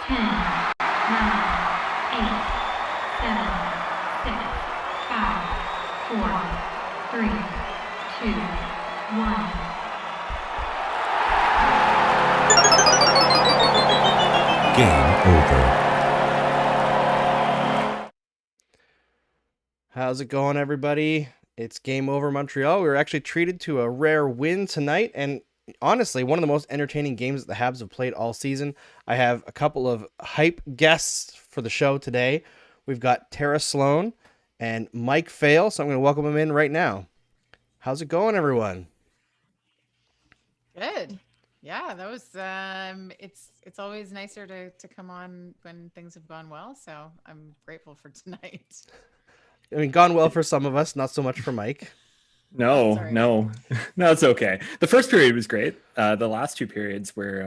10, 9, 8, 7, 6, 5, 4, 3, 2, 1. Game over. How's it going, everybody? It's Game Over Montreal. We were actually treated to a rare win tonight, and honestly, one of the most entertaining games that the Habs have played all season. I have a couple of hype guests for the show today. We've got Tara Slone and Mike Pfeil, so I'm going to welcome them in right now. How's it going, everyone? Good. Yeah, that was it's always nicer to come on when things have gone well, so I'm grateful for tonight. I mean, gone well for some of us, not so much for Mike. Oh, No, sorry. no, no, it's okay. The first period was great. The last two periods were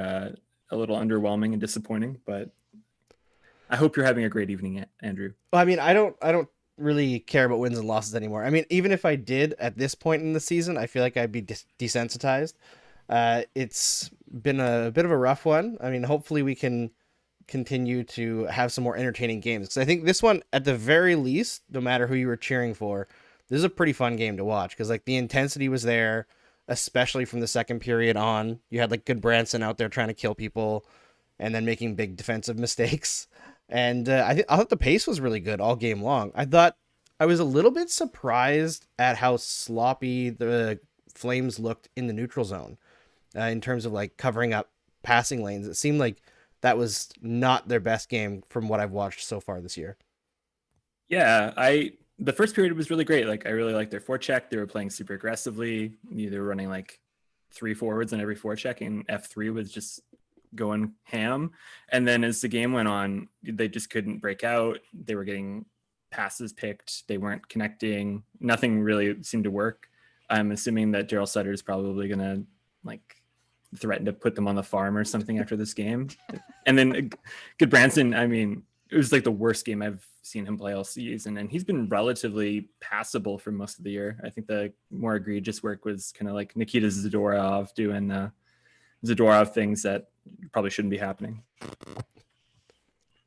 a little underwhelming and disappointing, but I hope you're having a great evening, Andrew. Well, I mean, I don't really care about wins and losses anymore. I mean, even if I did at this point in the season, I feel like I'd be desensitized. It's been a bit of a rough one. I mean, hopefully we can continue to have some more entertaining games, because I think this one, at the very least, no matter who you were cheering for, this is a pretty fun game to watch, because like the intensity was there, especially from the second period on. You had like good Branson out there trying to kill people and then making big defensive mistakes. And I thought the pace was really good all game long. I thought I was a little bit surprised at how sloppy the Flames looked in the neutral zone, in terms of like covering up passing lanes. It seemed like that was not their best game from what I've watched so far this year. Yeah, the first period was really great. Like I really liked their forecheck. They were playing super aggressively. They were running like 3 forwards on every forecheck, and F3 was just going ham. And then as the game went on, they just couldn't break out. They were getting passes picked. They weren't connecting. Nothing really seemed to work. I'm assuming that Darryl Sutter is probably going to like threaten to put them on the farm or something after this game. And then good Branson, I mean, it was like the worst game I've seen him play all season, and he's been relatively passable for most of the year. I think the more egregious work was kind of like Nikita Zadorov doing Zadorov things that probably shouldn't be happening.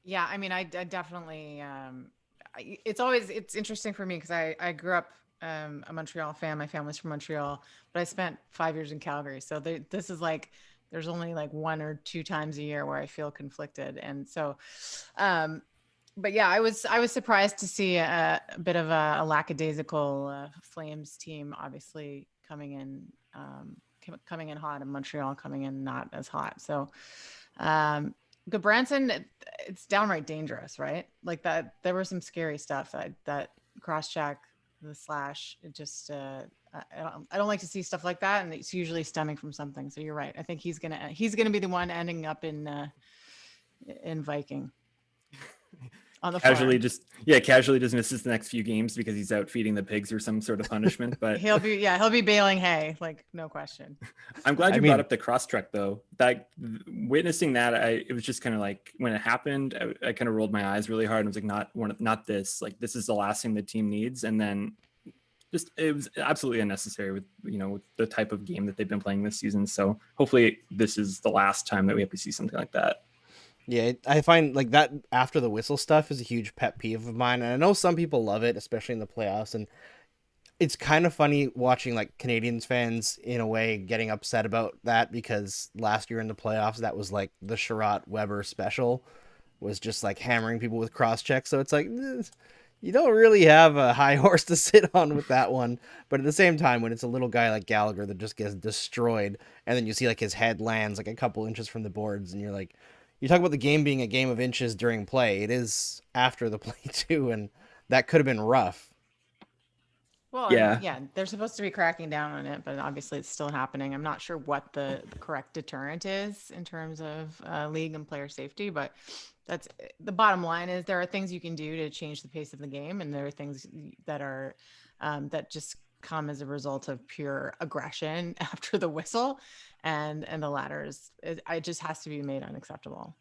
Yeah, I mean, I definitely it's interesting for me because I grew up a Montreal fan. My family's from Montreal, but I spent 5 years in Calgary. So this is like there's only like 1 or 2 times a year where I feel conflicted, and so but yeah, I was surprised to see a bit of a lackadaisical Flames team, obviously coming in hot, and Montreal coming in not as hot. So Branson, it's downright dangerous, right? Like that, there was some scary stuff that cross check, the slash. It just I don't like to see stuff like that, and it's usually stemming from something. So you're right. I think he's gonna be the one ending up in Viking. On the Casually farm. casually just misses the next few games because he's out feeding the pigs or some sort of punishment. But he'll be baling hay, like no question. I'm glad you brought up the cross truck though. That witnessing that, it was just kind of like when it happened, I kind of rolled my eyes really hard and was like, not this. Like this is the last thing the team needs. And then just it was absolutely unnecessary with with the type of game that they've been playing this season. So hopefully this is the last time that we have to see something like that. Yeah, I find like that after the whistle stuff is a huge pet peeve of mine. And I know some people love it, especially in the playoffs. And it's kind of funny watching like Canadiens fans in a way getting upset about that, because last year in the playoffs, that was like the Chiarot Weber special, was just like hammering people with cross checks. So it's like, you don't really have a high horse to sit on with that one. But at the same time, when it's a little guy like Gallagher that just gets destroyed, and then you see like his head lands like a couple inches from the boards, and you're like, you talk about the game being a game of inches during play. It is after the play too, and that could have been rough. Well, yeah, they're supposed to be cracking down on it, but obviously it's still happening. I'm not sure what the correct deterrent is in terms of league and player safety, but that's the bottom line. Is there are things you can do to change the pace of the game, and there are things that are that just come as a result of pure aggression after the whistle, and the latter it just has to be made unacceptable.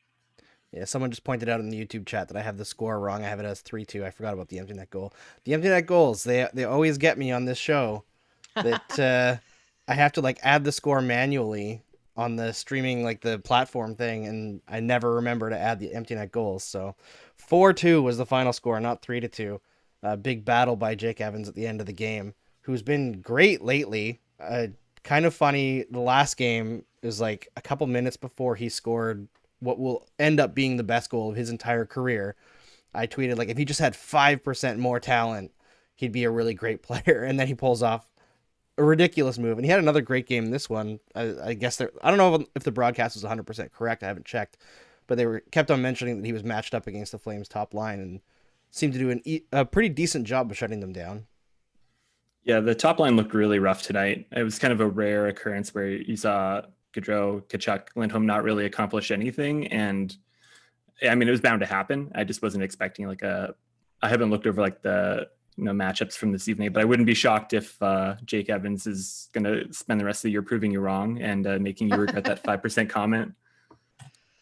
Yeah, someone just pointed out in the YouTube chat that I have the score wrong. I have it as 3-2. I forgot about the empty net goal. The empty net goals, they always get me on this show. That I have to like add the score manually on the streaming, like the platform thing, and I never remember to add the empty net goals. So 4-2 was the final score, not 3-2. Big battle by Jake Evans at the end of the game, who's been great lately. Kind of funny. The last game is like a couple minutes before he scored what will end up being the best goal of his entire career. I tweeted, like, if he just had 5% more talent, he'd be a really great player. And then he pulls off a ridiculous move. And he had another great game in this one. I guess I don't know if the broadcast was 100% correct. I haven't checked. But they kept on mentioning that he was matched up against the Flames top line and seemed to do a pretty decent job of shutting them down. Yeah, the top line looked really rough tonight. It was kind of a rare occurrence where you saw Gaudreau, Tkachuk, Lindholm not really accomplish anything. And I mean, it was bound to happen. I just wasn't expecting I haven't looked over like the matchups from this evening, but I wouldn't be shocked if Jake Evans is going to spend the rest of the year proving you wrong and making you regret that 5% comment.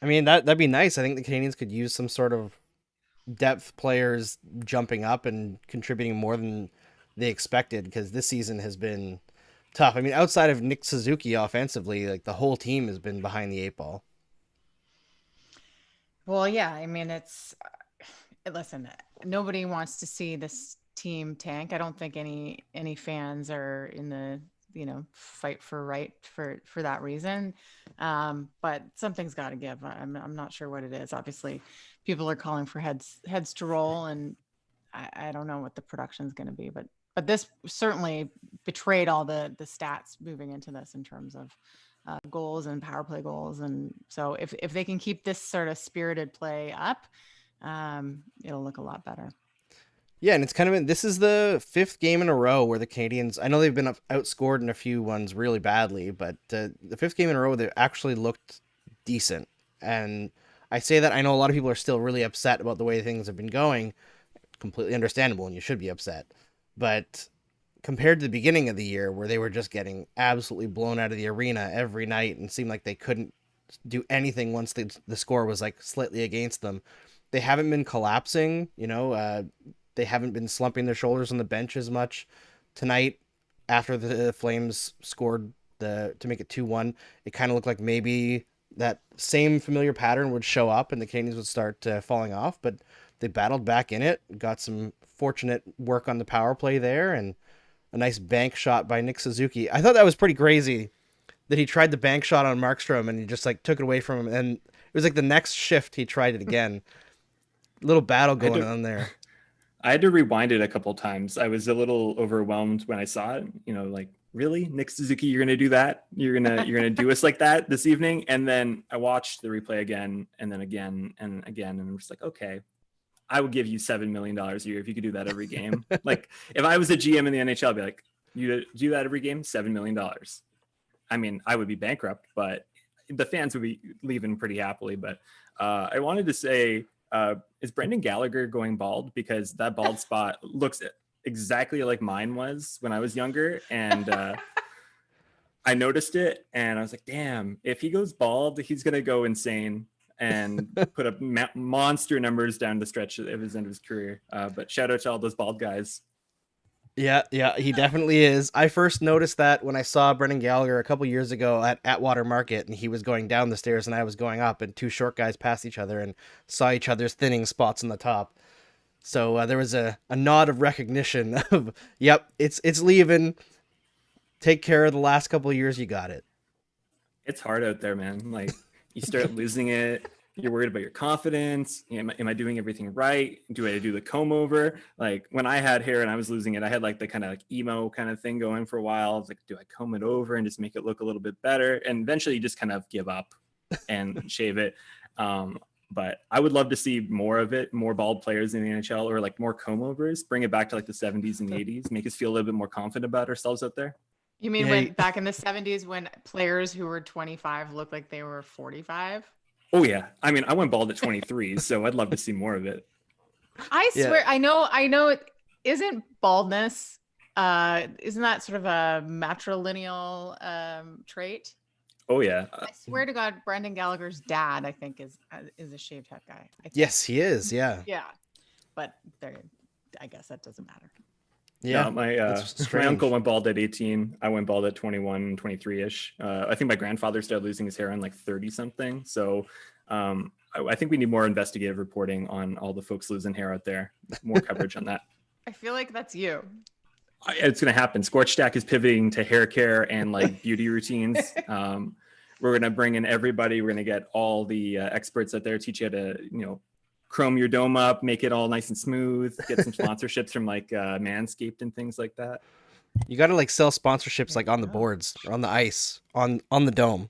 I mean, that'd be nice. I think the Canadiens could use some sort of depth players jumping up and contributing more than they expected, because this season has been tough. I mean, outside of Nick Suzuki offensively, like the whole team has been behind the 8 ball. Well, yeah, I mean, listen, nobody wants to see this team tank. I don't think any fans are in the fight for that reason. But something's got to give. I'm not sure what it is. Obviously, people are calling for heads to roll, and I don't know what the production is going to be, but this certainly betrayed all the stats moving into this in terms of goals and power play goals. And so if they can keep this sort of spirited play up, it'll look a lot better. Yeah, and it's kind of this is the 5th game in a row where the Canadiens, I know they've been outscored in a few ones really badly, but the 5th game in a row, they actually looked decent. And I say that, I know a lot of people are still really upset about the way things have been going. Completely understandable, and you should be upset. But compared to the beginning of the year, where they were just getting absolutely blown out of the arena every night and seemed like they couldn't do anything once the score was like slightly against them, they haven't been collapsing. They haven't been slumping their shoulders on the bench as much. Tonight, after the Flames scored to make it 2-1, it kind of looked like maybe that same familiar pattern would show up and the Canadiens would start falling off, but they battled back in it, got some fortunate work on the power play there, and a nice bank shot by Nick Suzuki. I thought that was pretty crazy that he tried the bank shot on Markstrom and he just like took it away from him, and it was like the next shift he tried it again. Little battle going on there. I had to rewind it a couple of times. I was a little overwhelmed when I saw it. Like, really, Nick Suzuki, you're gonna do that? You're gonna do us like that this evening? And then I watched the replay again, and then again, and again, and I'm just like, okay, I would give you $7 million a year if you could do that every game. Like, if I was a GM in the NHL, I'd be like, you do that every game, $7 million. I mean, I would be bankrupt, but the fans would be leaving pretty happily. But I wanted to say, is Brendan Gallagher going bald? Because that bald spot looks exactly like mine was when I was younger. And I noticed it and I was like, damn, if he goes bald, he's going to go insane and put up monster numbers down the stretch of his end of his career. But shout out to all those bald guys. Yeah, he definitely is. I first noticed that when I saw Brendan Gallagher a couple years ago at Atwater Market, and he was going down the stairs and I was going up, and 2 short guys passed each other and saw each other's thinning spots on the top. So there was a nod of recognition of, yep, it's leaving. Take care of the last couple of years. You got it. It's hard out there, man. Like, you start losing it. You're worried about your confidence. Am I doing everything right? Do I do the comb over? Like, when I had hair and I was losing it, I had like the kind of like emo kind of thing going for a while. I was like, do I comb it over and just make it look a little bit better? And eventually you just kind of give up and shave it. But I would love to see more of it, more bald players in the NHL, or like more comb overs, bring it back to like the 70s and the 80s, make us feel a little bit more confident about ourselves out there. You mean when back in the 70s when players who were 25 looked like they were 45? Oh yeah. I mean, I went bald at 23, so I'd love to see more of it. I swear, I know it isn't baldness. Isn't that sort of a matrilineal trait? Oh yeah. I swear to God, Brendan Gallagher's dad, I think, is a shaved head guy. Yes, he is. Yeah. Yeah. But I guess that doesn't matter. Yeah, No, my it's my strange. uncle went bald at 18. I went bald at 21, 23-ish. I think my grandfather started losing his hair on like 30 something. So I think we need more investigative reporting on all the folks losing hair out there. More coverage on that. I feel like that's you. It's going to happen. Scorchstack is pivoting to hair care and like beauty routines. We're going to bring in everybody. We're going to get all the experts out there, teach you how to, chrome your dome up, make it all nice and smooth, get some sponsorships from like Manscaped and things like that. You got to like sell sponsorships like on the Oh. boards or on the ice, on the dome.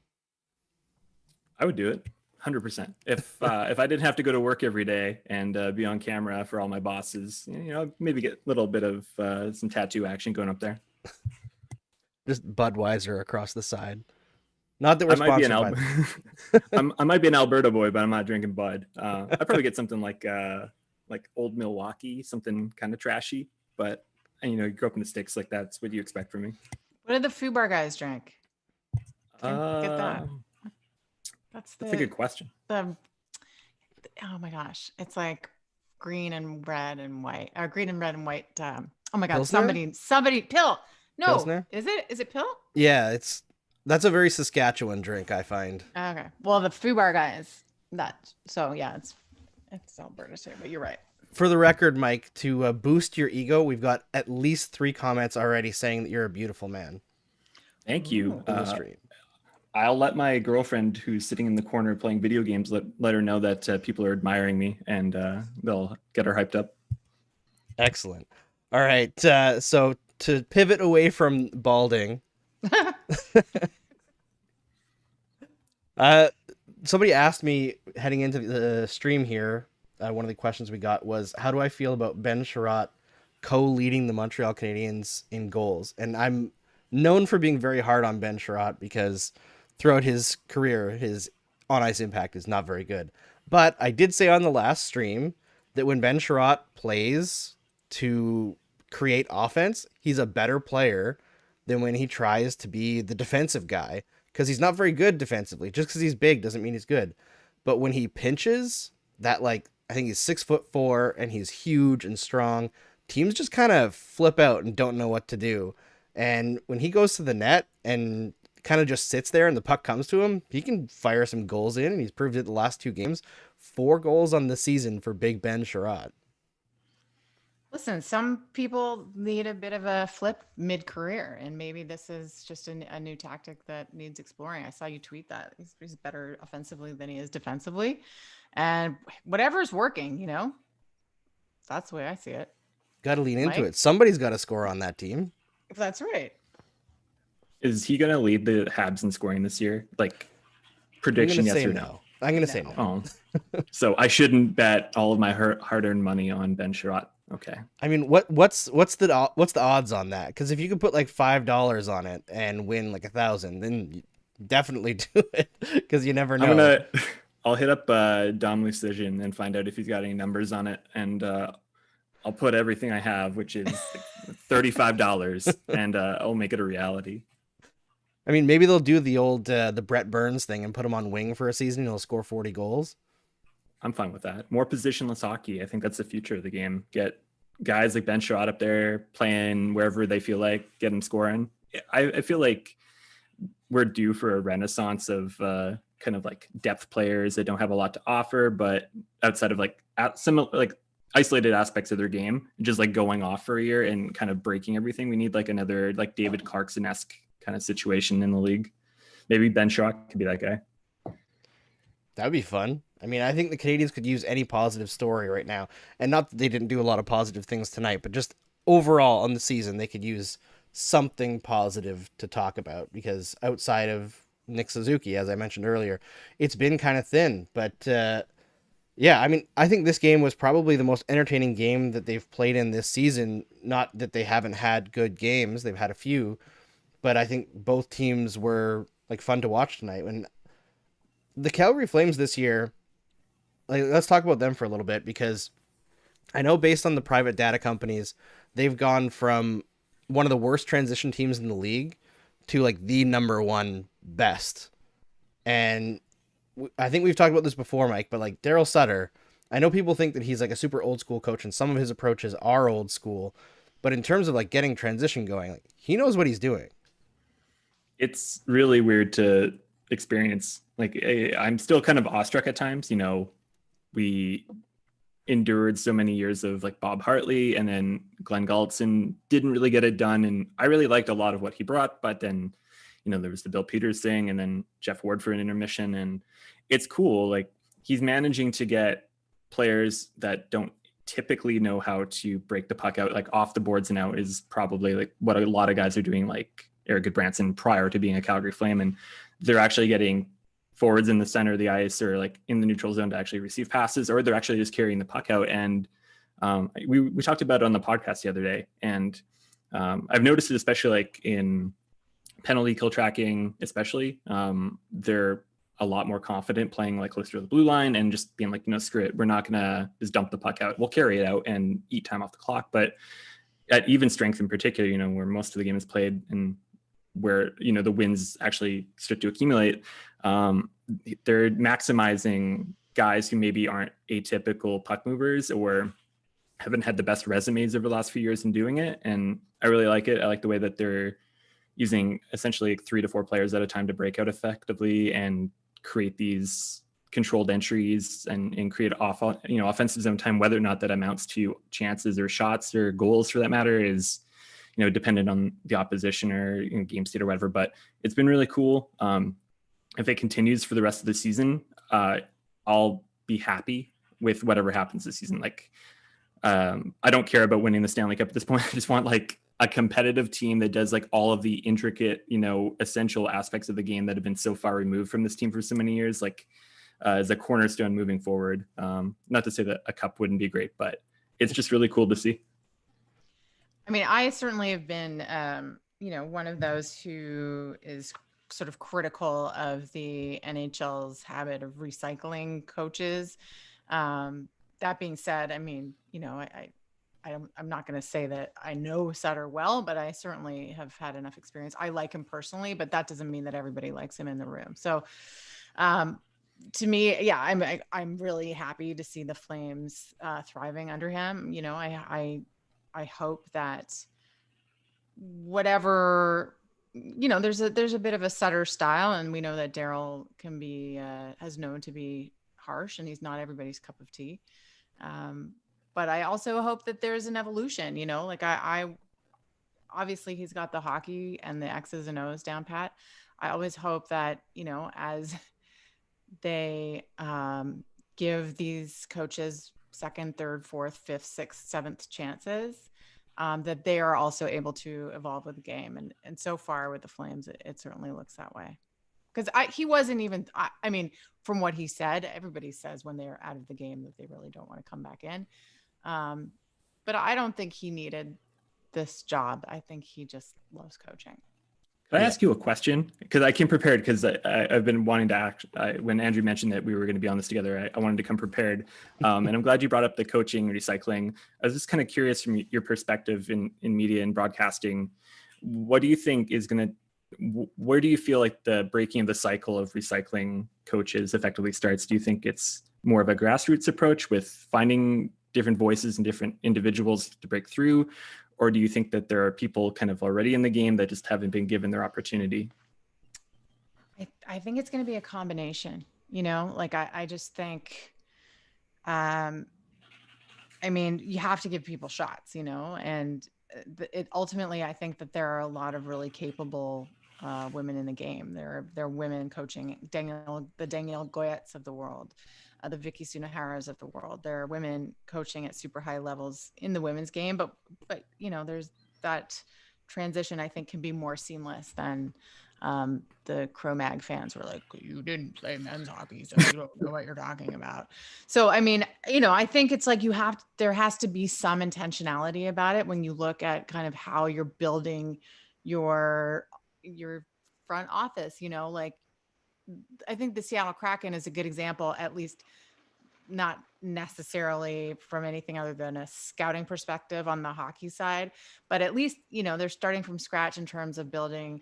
I would do it 100%. If I didn't have to go to work every day and be on camera for all my bosses, maybe get a little bit of some tattoo action going up there. Just Budweiser across the side. Not that we're I might be sponsored by I might be an Alberta boy, but I'm not drinking Bud. I'd probably get something like Old Milwaukee, something kind of trashy. But you grew up in the sticks, like that's what you expect from me. What did the FUBAR guys drink? Can't get that. That's a good question. Oh my gosh, it's like green and red and white. Green and red and white. Oh my god, Pilsner? somebody pill. No, Pilsner? Is it pill? Yeah, that's a very Saskatchewan drink, I find. Okay, well the FUBAR guys. It's Alberta too, but you're right. For the record, Mike, to boost your ego, we've got at least 3 comments already saying that you're a beautiful man. Thank you. In the stream. I'll let my girlfriend who's sitting in the corner playing video games let her know that people are admiring me, and they'll get her hyped up. Excellent. All right. So to pivot away from balding, somebody asked me heading into the stream here. One of the questions we got was, how do I feel about Ben Chiarot co-leading the Montreal Canadiens in goals? And I'm known for being very hard on Ben Chiarot because throughout his career, his on-ice impact is not very good. But I did say on the last stream that when Ben Chiarot plays to create offense, he's a better player than when he tries to be the defensive guy, because he's not very good defensively. Just because he's big doesn't mean he's good. But when he pinches, that I think he's 6'4" and he's huge and strong, teams just kind of flip out and don't know what to do. And when he goes to the net and kind of just sits there and the puck comes to him, he can fire some goals in, and he's proved it the last 2 games. 4 goals on the season for Big Ben Chiarot. Listen, some people need a bit of a flip mid-career, and maybe this is just a new tactic that needs exploring. I saw you tweet that he's better offensively than he is defensively, and whatever's working, that's the way I see it. Got to lean into Mike? it. Somebody's got to score on that team. That's right. Is he going to lead the Habs in scoring this year? Like, prediction, yes or no? I'm going to say no. Oh, so I shouldn't bet all of my hard-earned money on Ben Chiarot. Okay. I mean, what's the odds on that? Because if you could put like $5 on it and win like 1,000, then you definitely do it, because you never know. I'll hit up Dom Lucision and find out if he's got any numbers on it, and I'll put everything I have, which is $35, and I'll make it a reality. I mean, maybe they'll do the old the Brett Burns thing and put him on wing for a season, and he'll score 40 goals. I'm fine with that. More positionless hockey. I think that's the future of the game. Get guys like Ben Chiarot up there playing wherever they feel like, get them scoring. I feel like we're due for a renaissance of kind of like depth players that don't have a lot to offer, but outside of like isolated aspects of their game, just like going off for a year and kind of breaking everything. We need like another like David Clarkson-esque kind of situation in the league. Maybe Ben Chiarot could be that guy. That would be fun. I mean, I think the Canadiens could use any positive story right now. And not that they didn't do a lot of positive things tonight, but just overall on the season, they could use something positive to talk about, because outside of Nick Suzuki, as I mentioned earlier, it's been kind of thin. But yeah, I mean, I think this game was probably the most entertaining game that they've played in this season. Not that they haven't had good games. They've had a few, but I think both teams were like fun to watch tonight. And the Calgary Flames this year, let's talk about them for a little bit, because I know based on the private data companies, they've gone from one of the worst transition teams in the league to like the number 1 best. And I think we've talked about this before, Mike, but like Darryl Sutter, I know people think that he's like a super old school coach, and some of his approaches are old school, But in terms of like getting transition going, like, he knows what he's doing. It's really weird to experience. Like, I'm still kind of awestruck at times. We endured so many years of like Bob Hartley, and then Glenn Gulletson didn't really get it done. And I really liked a lot of what he brought, but then, there was the Bill Peters thing, and then Jeff Ward for an intermission. And it's cool. Like, he's managing to get players that don't typically know how to break the puck out, like off the boards and out, is probably like what a lot of guys are doing, like Eric Goodbranson prior to being a Calgary Flame. And they're actually getting forwards in the center of the ice or like in the neutral zone to actually receive passes, or they're actually just carrying the puck out. And we talked about it on the podcast the other day. And I've noticed it, especially like in penalty kill tracking, especially, they're a lot more confident playing like closer to the blue line and just being like, screw it. We're not going to just dump the puck out. We'll carry it out and eat time off the clock. But at even strength in particular, where most of the game is played and where, the wins actually start to accumulate, they're maximizing guys who maybe aren't atypical puck movers or haven't had the best resumes over the last few years in doing it. And I really like it. I like the way that they're using essentially 3 to 4 players at a time to break out effectively and create these controlled entries and create offensive zone time. Whether or not that amounts to chances or shots or goals for that matter is, dependent on the opposition or game state or whatever. But it's been really cool. If it continues for the rest of the season, I'll be happy with whatever happens this season. Like, I don't care about winning the Stanley Cup at this point. I just want like a competitive team that does like all of the intricate, essential aspects of the game that have been so far removed from this team for so many years, like as a cornerstone moving forward. Not to say that a cup wouldn't be great, but it's just really cool to see. I mean, I certainly have been, one of those who is sort of critical of the NHL's habit of recycling coaches. That being said, I mean, I'm not going to say that I know Sutter well, but I certainly have had enough experience. I like him personally, but that doesn't mean that everybody likes him in the room. So, to me, yeah, I'm really happy to see the Flames thriving under him. I hope that whatever, there's a bit of a Sutter style, and we know that Darryl can be has known to be harsh, and he's not everybody's cup of tea. But I also hope that there's an evolution. Like I obviously he's got the hockey and the X's and O's down pat. I always hope that as they give these coaches second, third, fourth, fifth, sixth, seventh chances, that they are also able to evolve with the game. And so far with the Flames, it certainly looks that way. Because he wasn't even, I mean, from what he said, everybody says when they're out of the game that they really don't want to come back in. But I don't think he needed this job. I think he just loves coaching. Can I ask you a question? Because I came prepared, because I've been wanting to act. When Andrew mentioned that we were going to be on this together, I wanted to come prepared. And I'm glad you brought up the coaching, recycling. I was just kind of curious from your perspective in media and broadcasting, what do you think is going to, where do you feel like the breaking of the cycle of recycling coaches effectively starts? Do you think it's more of a grassroots approach with finding different voices and different individuals to break through? Or do you think that there are people kind of already in the game that just haven't been given their opportunity? I think it's going to be a combination, like I just think, I mean, you have to give people shots, and it ultimately, I think that there are a lot of really capable women in the game. There are women coaching, the Danielle Goyets of the world, the Vicky Sunaharas of the world. There are women coaching at super high levels in the women's game, but there's that transition, I think, can be more seamless than the Cro-Mag fans were like, you didn't play men's hockey, so you don't know what you're talking about. So, I mean, I think it's like there has to be some intentionality about it when you look at kind of how you're building your front office, like I think the Seattle Kraken is a good example, at least not necessarily from anything other than a scouting perspective on the hockey side, but at least, they're starting from scratch in terms of building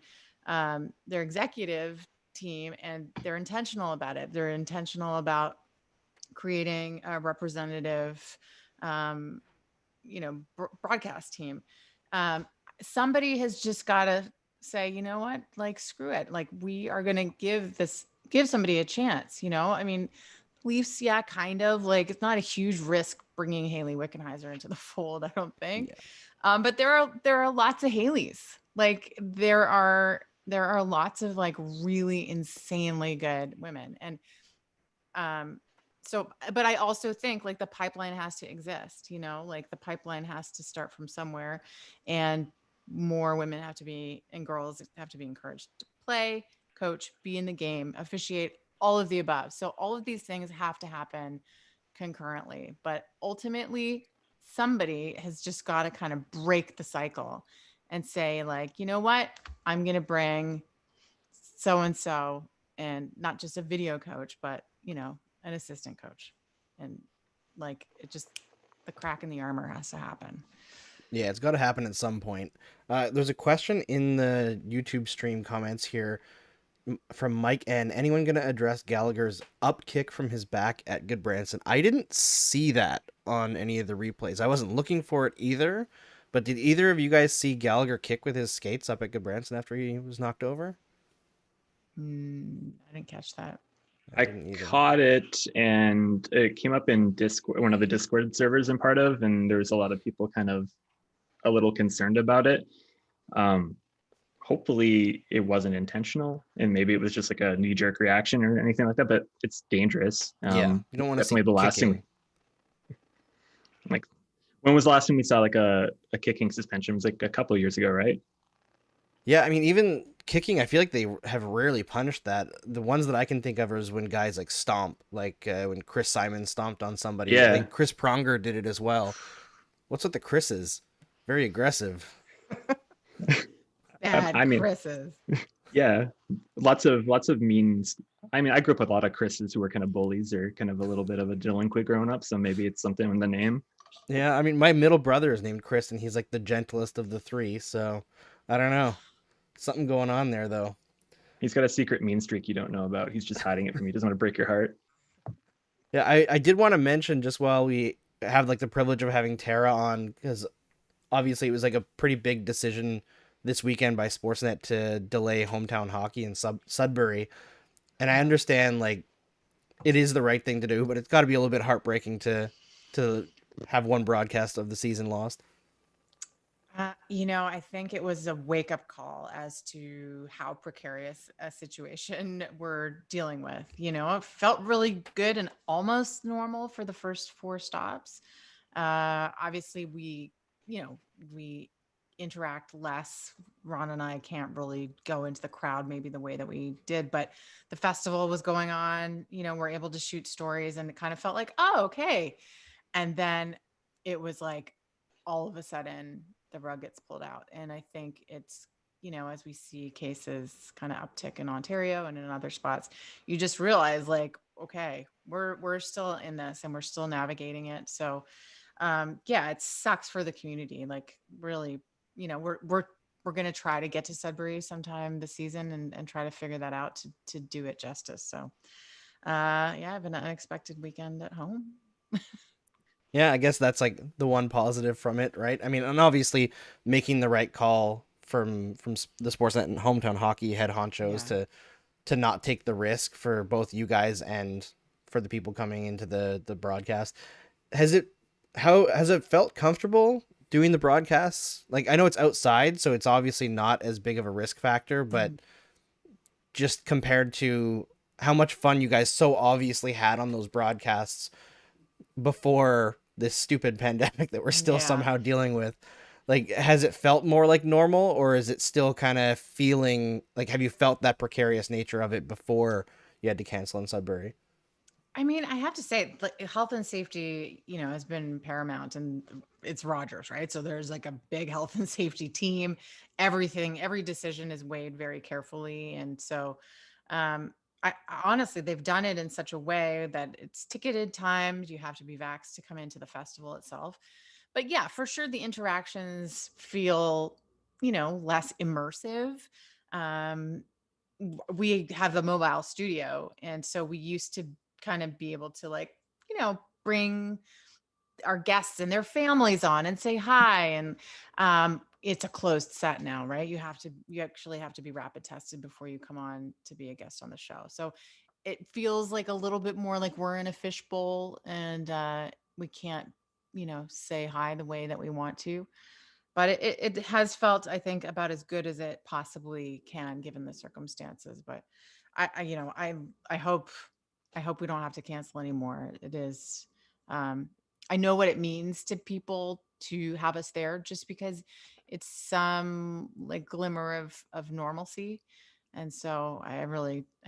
their executive team, and they're intentional about it. They're intentional about creating a representative, broadcast team. Somebody has just got to say, you know what, like, screw it. Like, we are going to give somebody a chance. I mean, Leafs, yeah, kind of, like, it's not a huge risk bringing Haley Wickenheiser into the fold, I don't think. But there are lots of Haleys. Like, there are lots of, like, really insanely good women. And so, but I also think, like, the pipeline has to exist, like, the pipeline has to start from somewhere, and more women and girls have to be encouraged to play, coach, be in the game, officiate, all of the above. So all of these things have to happen concurrently, but ultimately somebody has just got to kind of break the cycle and say, like, you know what, I'm going to bring so-and-so, and not just a video coach, but, an assistant coach. And, like, the crack in the armor has to happen. Yeah, it's got to happen at some point. There's a question in the YouTube stream comments here from Mike N. Anyone going to address Gallagher's up kick from his back at Goodbranson? I didn't see that on any of the replays. I wasn't looking for it either. But did either of you guys see Gallagher kick with his skates up at Goodbranson after he was knocked over? I didn't catch that. I caught it, and it came up in Discord, one of the Discord servers I'm part of, and there was a lot of people kind of a little concerned about it. Hopefully it wasn't intentional, and maybe it was just like a knee-jerk reaction or anything like that, but it's dangerous. Yeah, you don't want to see definitely the last kicking. thing. Like, when was the last time we saw like a kicking suspension? It was like a couple of years ago, right? Yeah, I mean, even kicking, I feel like they have rarely punished that. The ones that I can think of is when guys like stomp, like when Chris Simon stomped on somebody. Yeah. I think Chris Pronger did it as well. What's with the Chris's? Very aggressive. Bad I mean, Chris's. Yeah, lots of means. I mean, I grew up with a lot of Chris's who were kind of bullies or kind of a little bit of a delinquent growing up, so maybe it's something in the name. Yeah, I mean, my middle brother is named Chris, and he's like the gentlest of the three, so I don't know. Something going on there, though. He's got a secret mean streak you don't know about. He's just hiding it from you. He doesn't want to break your heart. Yeah, I did want to mention, just while we have like the privilege of having Tara on, because obviously it was like a pretty big decision this weekend by Sportsnet to delay hometown hockey in Sudbury. And I understand, like, it is the right thing to do, but it's got to be a little bit heartbreaking to have one broadcast of the season lost. I think it was a wake-up call as to how precarious a situation we're dealing with. It felt really good and almost normal for the first 4 stops. Obviously, we interact less. Ron and I can't really go into the crowd maybe the way that we did, but the festival was going on. We're able to shoot stories, and it kind of felt like, oh, okay. And then it was like, all of a sudden, the rug gets pulled out. And I think it's, as we see cases kind of uptick in Ontario and in other spots, you just realize, like, okay, we're still in this and we're still navigating it. So yeah, it sucks for the community. Like, really, we're going to try to get to Sudbury sometime this season and try to figure that out to do it justice. So yeah, I have an unexpected weekend at home. Yeah, I guess that's like the one positive from it, right? I mean, and obviously making the right call from the Sportsnet and hometown hockey head honchos to not take the risk for both you guys and for the people coming into the broadcast. Has it felt comfortable doing the broadcasts? Like, I know it's outside, so it's obviously not as big of a risk factor, but just compared to how much fun you guys so obviously had on those broadcasts before this stupid pandemic that we're still somehow dealing with, like, has it felt more like normal, or is it still kind of feeling like, have you felt that precarious nature of it before you had to cancel in Sudbury? I mean, I have to say, like, health and safety, has been paramount, and it's Rogers, right? So there's like a big health and safety team. Every decision is weighed very carefully. And so, I honestly, they've done it in such a way that it's ticketed times. You have to be vaxxed to come into the festival itself. But yeah, for sure, the interactions feel, less immersive. We have a mobile studio, and so we used to kind of be able to, like, bring our guests and their families on and say hi. And it's a closed set now, right? You actually have to be rapid tested before you come on to be a guest on the show. So it feels like a little bit more like we're in a fishbowl, and we can't, say hi the way that we want to. But it has felt, I think, about as good as it possibly can given the circumstances. But I hope we don't have to cancel anymore. It is, I know what it means to people to have us there, just because it's some like glimmer of normalcy. And so I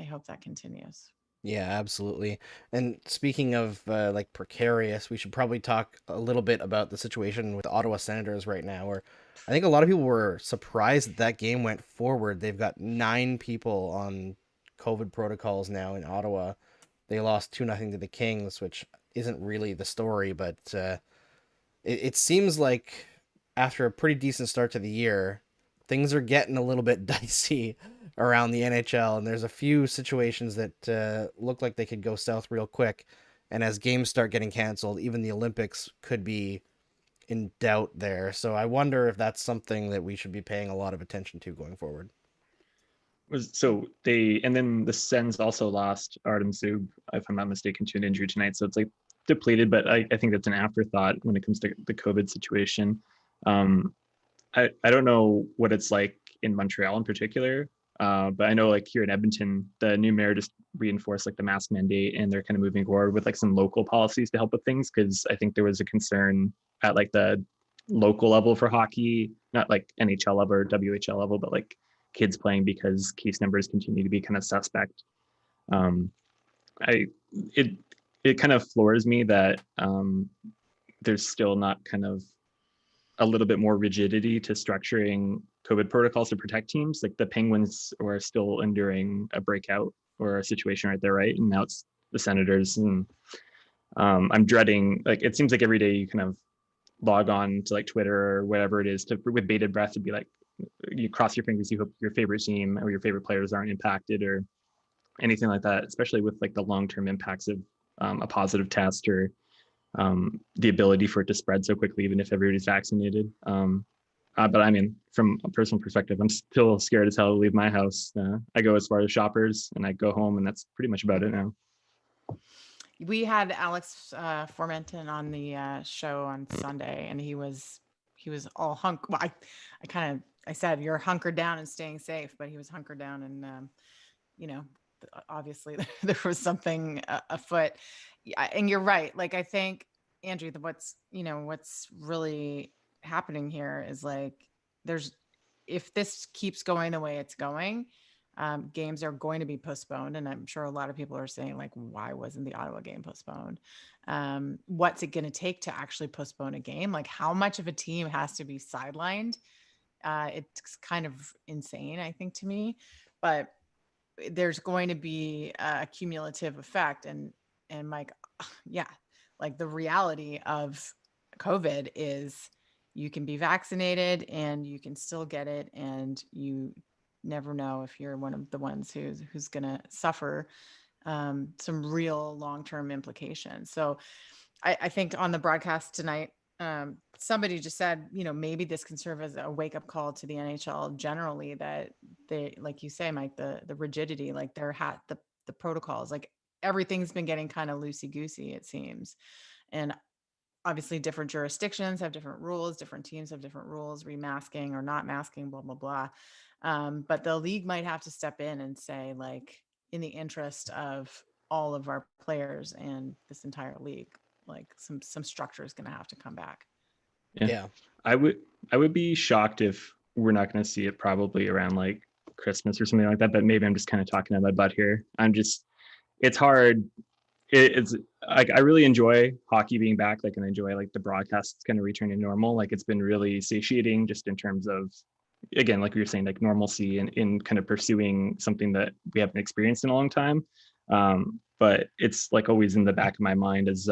hope that continues. Yeah, absolutely. And speaking of like precarious, we should probably talk a little bit about the situation with the Ottawa Senators right now, where I think a lot of people were surprised that that game went forward. They've got 9 people on COVID protocols now in Ottawa. They lost 2-0 to the Kings, which isn't really the story, but it seems like after a pretty decent start to the year, things are getting a little bit dicey around the NHL, and there's a few situations that look like they could go south real quick. And as games start getting canceled, even the Olympics could be in doubt there. So I wonder if that's something that we should be paying a lot of attention to going forward. And then the Sens also lost Artem Zub, if I'm not mistaken, to an injury tonight. So it's like depleted, but I think that's an afterthought when it comes to the COVID situation. I don't know what it's like in Montreal in particular, but I know like here in Edmonton, the new mayor just reinforced like the mask mandate, and they're kind of moving forward with like some local policies to help with things, because I think there was a concern at like the local level for hockey, not like NHL level or WHL level, but like kids playing, because case numbers continue to be kind of suspect. It kind of floors me that there's still not kind of a little bit more rigidity to structuring COVID protocols to protect teams. Like the Penguins are still enduring a breakout or a situation right there, right? And now it's the Senators, and I'm dreading, like, it seems like every day you kind of log on to like Twitter or whatever it is with bated breath to be like, you cross your fingers, you hope your favorite team or your favorite players aren't impacted or anything like that, especially with like the long-term impacts of a positive test or the ability for it to spread so quickly, even if everybody's vaccinated. But I mean, from a personal perspective, I'm still scared as hell to leave my house. I go as far as Shoppers, and I go home, and that's pretty much about it now. We had Alex Formenton on the show on Sunday, and he was all well, I said you're hunkered down and staying safe, but he was hunkered down, and obviously there was something afoot. And you're right. Like, I think, Andrew, what's really happening here is like, if this keeps going the way it's going, games are going to be postponed. And I'm sure a lot of people are saying, like, why wasn't the Ottawa game postponed? What's it going to take to actually postpone a game? Like, how much of a team has to be sidelined? It's kind of insane, I think, to me, but there's going to be a cumulative effect. And Mike, yeah, like the reality of COVID is you can be vaccinated and you can still get it, and you never know if you're one of the ones who's going to suffer some real long-term implications. So I think on the broadcast tonight, somebody just said, maybe this can serve as a wake-up call to the NHL generally, that they, like you say, Mike, the rigidity, like the protocols, like everything's been getting kind of loosey-goosey, it seems. And obviously different jurisdictions have different rules, different teams have different rules, remasking or not masking, blah, blah, blah. But the league might have to step in and say, like, in the interest of all of our players and this entire league, like some structure is going to have to come back. Yeah. I would be shocked if we're not going to see it probably around like Christmas or something like that, but maybe I'm just kind of talking out of my butt here. It's hard. It's like, I really enjoy hockey being back, like, and I enjoy like the broadcasts kind of returning to normal. Like, it's been really satiating just in terms of, again, like we were saying, like normalcy and in kind of pursuing something that we haven't experienced in a long time. But it's like always in the back of my mind is,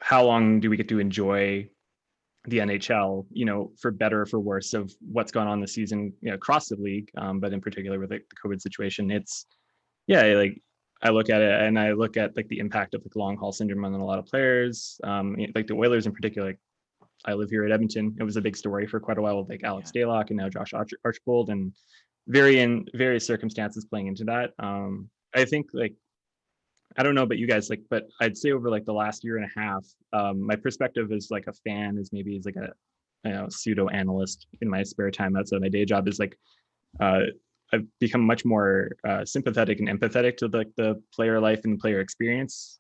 how long do we get to enjoy the NHL, for better or for worse of what's gone on this season, across the league, but in particular with like the COVID situation. It's, yeah, like I look at it and I look at like the impact of like long haul syndrome on a lot of players, like the Oilers in particular. Like, I live here at Edmonton. It was a big story for quite a while with like Alex Daylock and now Josh Archibald, and in various circumstances playing into that. I think like, I don't know about you guys, like, but I'd say over like the last year and a half, my perspective as like a fan is maybe as like a, you know, pseudo analyst in my spare time outside my day job is like, uh, I've become much more sympathetic and empathetic to like the player life and player experience.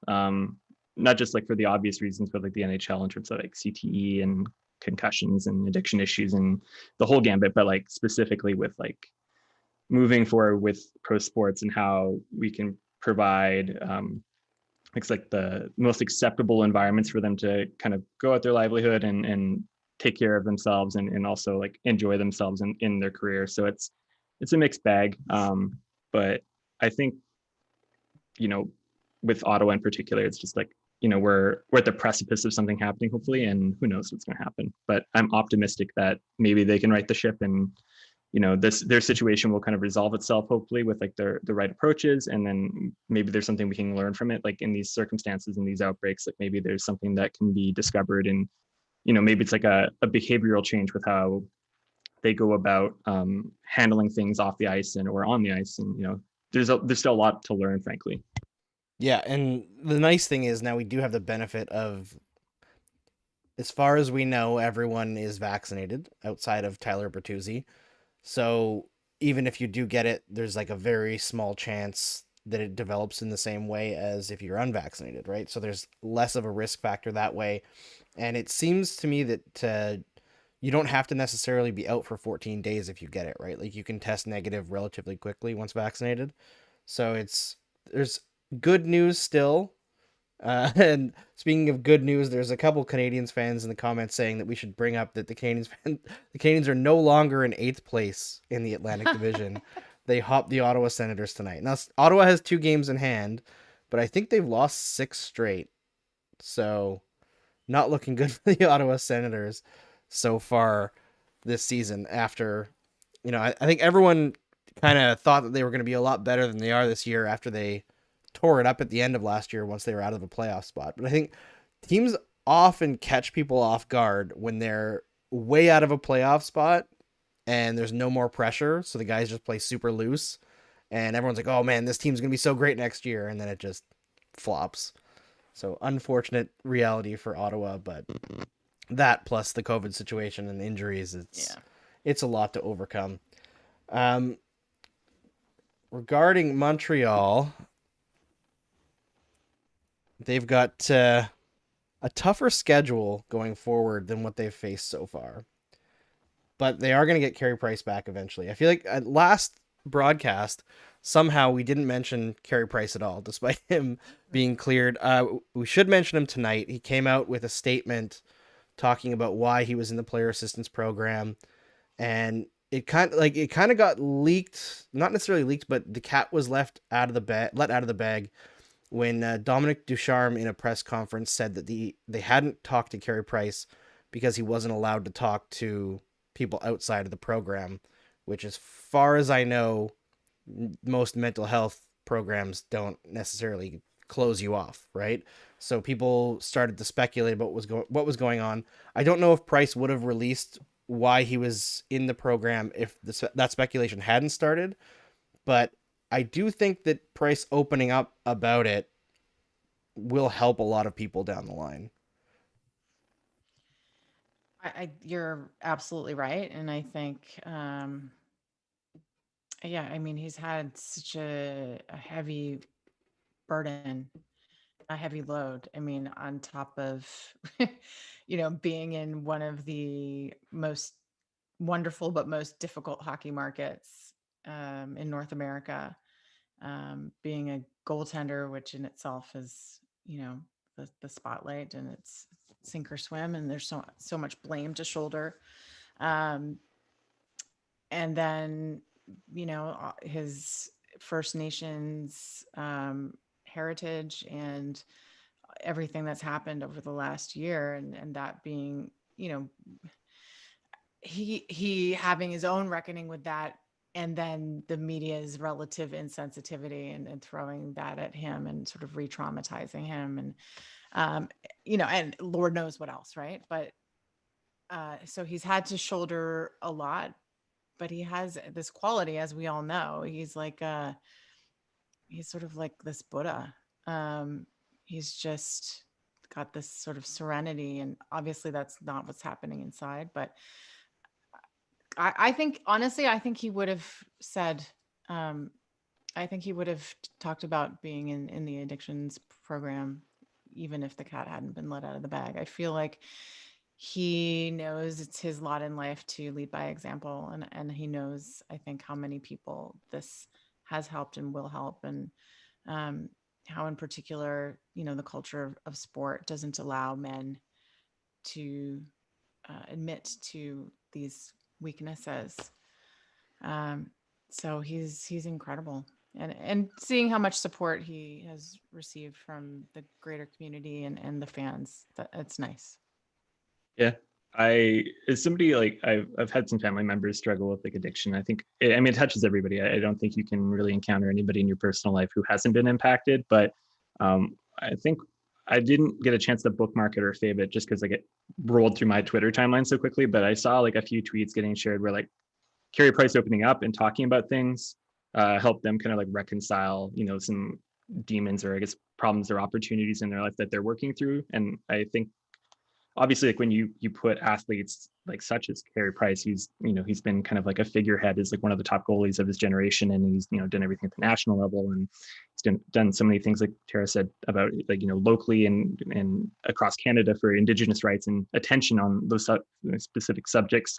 Not just like for the obvious reasons, but like the NHL in terms of like CTE and concussions and addiction issues and the whole gambit, but like specifically with like moving forward with pro sports and how we can provide it's like the most acceptable environments for them to kind of go at their livelihood and take care of themselves and also like enjoy themselves in their career. So it's a mixed bag. But I think, you know, with Ottawa in particular, it's just like, you know, we're at the precipice of something happening, hopefully, and who knows what's going to happen. But I'm optimistic that maybe they can right the ship, and you know, their situation will kind of resolve itself, hopefully, with like the right approaches, and then maybe there's something we can learn from it, like in these circumstances and these outbreaks. Like maybe there's something that can be discovered, and you know, maybe it's like a behavioral change with how they go about handling things off the ice and or on the ice, and you know, there's still a lot to learn, frankly. Yeah, and the nice thing is now we do have the benefit of, as far as we know, everyone is vaccinated outside of Tyler Bertuzzi. So even if you do get it, there's like a very small chance that it develops in the same way as if you're unvaccinated, right? So there's less of a risk factor that way. And it seems to me that you don't have to necessarily be out for 14 days if you get it, right? Like you can test negative relatively quickly once vaccinated. So there's good news still. And speaking of good news, there's a couple Canadiens fans in the comments saying that we should bring up that the Canadiens are no longer in 8th place in the Atlantic Division. They hopped the Ottawa Senators tonight. Now Ottawa has 2 games in hand, but I think they've lost 6 straight. So not looking good for the Ottawa Senators so far this season. After, you know, I think everyone kind of thought that they were going to be a lot better than they are this year after they tore it up at the end of last year once they were out of a playoff spot. But I think teams often catch people off guard when they're way out of a playoff spot and there's no more pressure. So the guys just play super loose and everyone's like, oh man, this team's going to be so great next year. And then it just flops. So unfortunate reality for Ottawa, but that plus the COVID situation and injuries, it's a lot to overcome. Regarding Montreal, they've got a tougher schedule going forward than what they've faced so far. But they are going to get Carey Price back eventually. I feel like at last broadcast, somehow we didn't mention Carey Price at all, despite him being cleared. We should mention him tonight. He came out with a statement talking about why he was in the player assistance program. And it kind of got leaked, not necessarily leaked, but the cat was let out of the bag when Dominic Ducharme in a press conference said that they hadn't talked to Carey Price because he wasn't allowed to talk to people outside of the program, which, as far as I know, most mental health programs don't necessarily close you off, right? So people started to speculate about what was going on. I don't know if Price would have released why he was in the program if that speculation hadn't started, but I do think that Price opening up about it will help a lot of people down the line. You're absolutely right. And I think, yeah, I mean, he's had such a heavy burden, a heavy load. I mean, on top of, being in one of the most wonderful but most difficult hockey markets in North America, being a goaltender, which in itself is, the spotlight, and it's sink or swim, and there's so much blame to shoulder. And then, his First Nations heritage and everything that's happened over the last year, and that being, he having his own reckoning with that and then the media's relative insensitivity and throwing that at him and sort of re-traumatizing him, and and Lord knows what else, right? But so he's had to shoulder a lot, but he has this quality, as we all know. He's like he's sort of like this Buddha. He's just got this sort of serenity, and obviously that's not what's happening inside. But I think, honestly, I think he would have said, I think he would have talked about being in the addictions program, even if the cat hadn't been let out of the bag. I feel like he knows it's his lot in life to lead by example, and he knows, I think, how many people this has helped and will help, and how in particular, the culture of sport doesn't allow men to admit to these weaknesses. So he's incredible, and seeing how much support he has received from the greater community and the fans, it's nice. Yeah. As somebody, like, I've had some family members struggle with like addiction. I think, I mean, it touches everybody. I don't think you can really encounter anybody in your personal life who hasn't been impacted, but I think I didn't get a chance to bookmark it or fave it just because like it rolled through my Twitter timeline so quickly. But I saw like a few tweets getting shared where like Carey Price opening up and talking about things helped them kind of like reconcile, some demons, or I guess problems or opportunities in their life that they're working through. And I think obviously, like when you put athletes like such as Carey Price, he's been kind of like a figurehead, as like one of the top goalies of his generation, and he's done everything at the national level, and he's done so many things, like Tara said, about like locally and across Canada for Indigenous rights and attention on those specific subjects.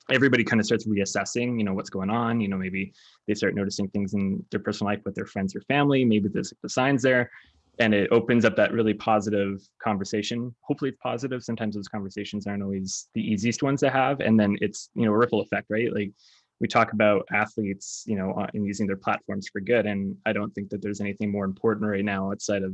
Everybody kind of starts reassessing, what's going on. Maybe they start noticing things in their personal life with their friends or family. Maybe there's like the signs there, and it opens up that really positive conversation. Hopefully it's positive. Sometimes those conversations aren't always the easiest ones to have. And then it's, a ripple effect, right? Like we talk about athletes, and using their platforms for good. And I don't think that there's anything more important right now outside of,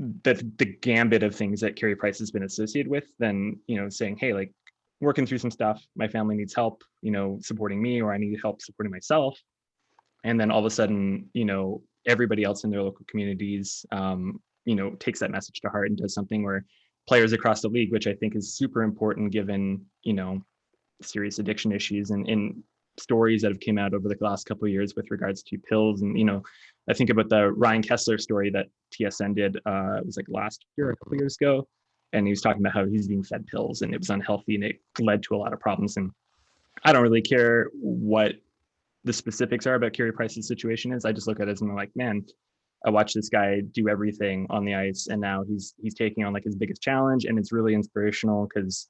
the gambit of things that Carey Price has been associated with than, saying, hey, like working through some stuff, my family needs help, supporting me, or I need help supporting myself. And then all of a sudden, everybody else in their local communities, takes that message to heart and does something, where players across the league, which I think is super important given, serious addiction issues and stories that have came out over the last couple of years with regards to pills. And, I think about the Ryan Kessler story that TSN did, it was like last year, a couple of years ago. And he was talking about how he's being fed pills and it was unhealthy and it led to a lot of problems. And I don't really care what the specifics are about Carey Price's situation is. I just look at it as, I'm like, man, I watched this guy do everything on the ice, and now he's taking on like his biggest challenge, and it's really inspirational because,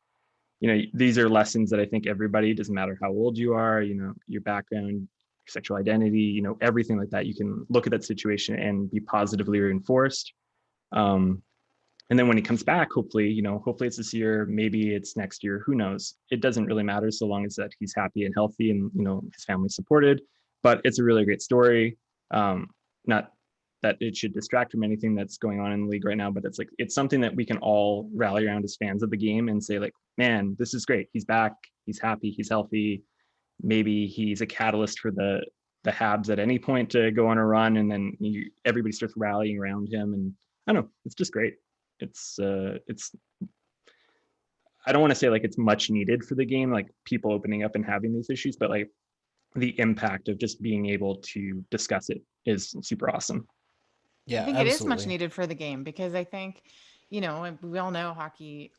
these are lessons that I think everybody, doesn't matter how old you are, your background, your sexual identity, everything like that, you can look at that situation and be positively reinforced. And then when he comes back, hopefully it's this year, maybe it's next year, who knows? It doesn't really matter so long as that he's happy and healthy and, his family's supported. But it's a really great story. Not that it should distract from anything that's going on in the league right now, but it's something that we can all rally around as fans of the game and say, like, man, this is great. He's back. He's happy. He's healthy. Maybe he's a catalyst for the Habs at any point to go on a run. And then everybody starts rallying around him. And I don't know, it's just great. It's I don't want to say like it's much needed for the game, like people opening up and having these issues, but like the impact of just being able to discuss it is super awesome. Yeah, I think absolutely. it is much needed for the game, because I think, we all know hockey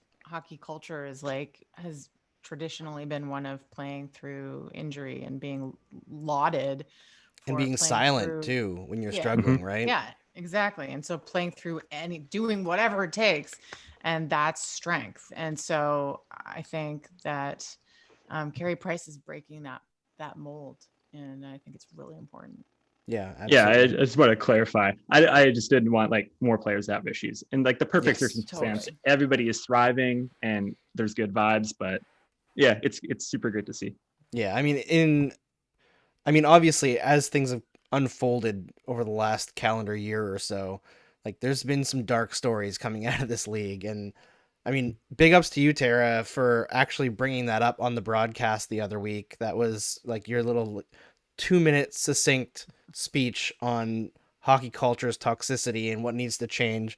culture has traditionally been one of playing through injury and being lauded And for being playing silent through, too when you're yeah, struggling, right? yeah, exactly. And so playing through doing whatever it takes, and that's strength. And so I think that Carey Price is breaking that mold, and I think it's really important. Yeah, Yeah, I absolutely. just want to clarify. I just didn't want like more players to have issues. And like the perfect Yes, circumstance, totally. everybody is thriving and there's good vibes. But yeah, it's super good to see. Yeah, I mean, obviously, as things have unfolded over the last calendar year or so, like there's been some dark stories coming out of this league, and I mean, big ups to you, Tara, for actually bringing that up on the broadcast the other week. That was like your little 2 minute succinct speech on hockey culture's toxicity and what needs to change.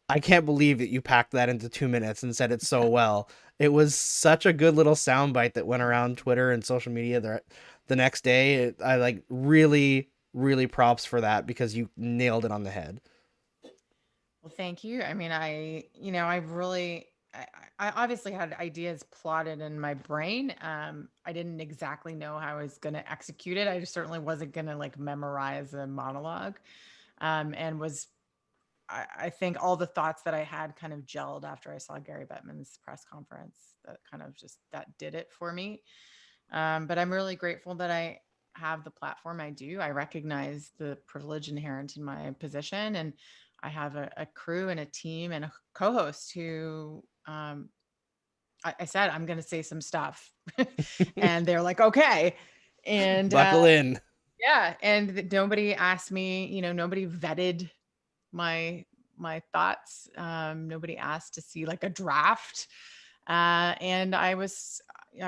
I can't believe that you packed that into 2 minutes and said it so well. It was such a good little soundbite that went around Twitter and social media the next day. I like really, really props for that because you nailed it on the head. Well, thank you. I mean, I've really, I obviously had ideas plotted in my brain. I didn't exactly know how I was going to execute it. I just certainly wasn't going to like memorize a monologue. And was, I think all the thoughts that I had kind of gelled after I saw Gary Bettman's press conference. That kind of just, that did it for me. But I'm really grateful that I have the platform I do. I recognize the privilege inherent in my position, and I have a crew and a team and a co-host who I said I'm going to say some stuff, and they're like, okay, and Buckle in. yeah, and nobody asked me, nobody vetted my thoughts. Nobody asked to see like a draft, and I was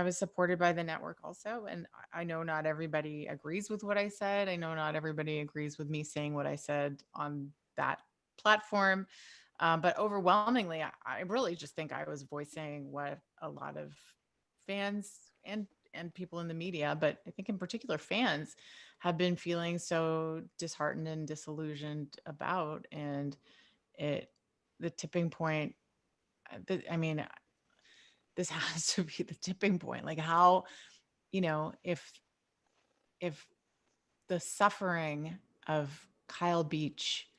supported by the network also. And I know not everybody agrees with what I said. I know not everybody agrees with me saying what I said on that platform. But overwhelmingly, I really just think I was voicing what a lot of fans and people in the media, but I think in particular fans, have been feeling so disheartened and disillusioned about. And the tipping point, I mean, this has to be the tipping point. Like how, if the suffering of Kyle Beach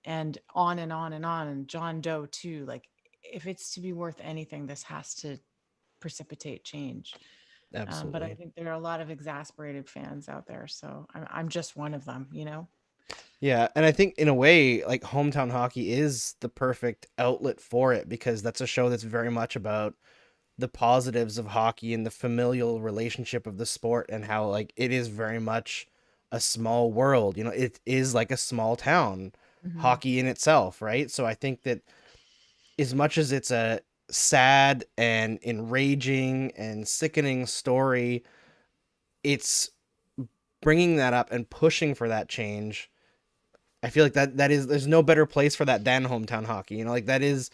and on and on and on, and John Doe too, like if it's to be worth anything, this has to precipitate change. But I Absolutely. think there are a lot of exasperated fans out there. So I'm just one of them, Yeah, and I think in a way, like hometown hockey is the perfect outlet for it because that's a show that's very much about the positives of hockey and the familial relationship of the sport and how like it is very much a small world. It is like a small town Mhm. hockey in itself, right? So I think that as much as it's a sad and enraging and sickening story, it's bringing that up and pushing for that change. I feel like that is there's no better place for that than hometown hockey. Like that is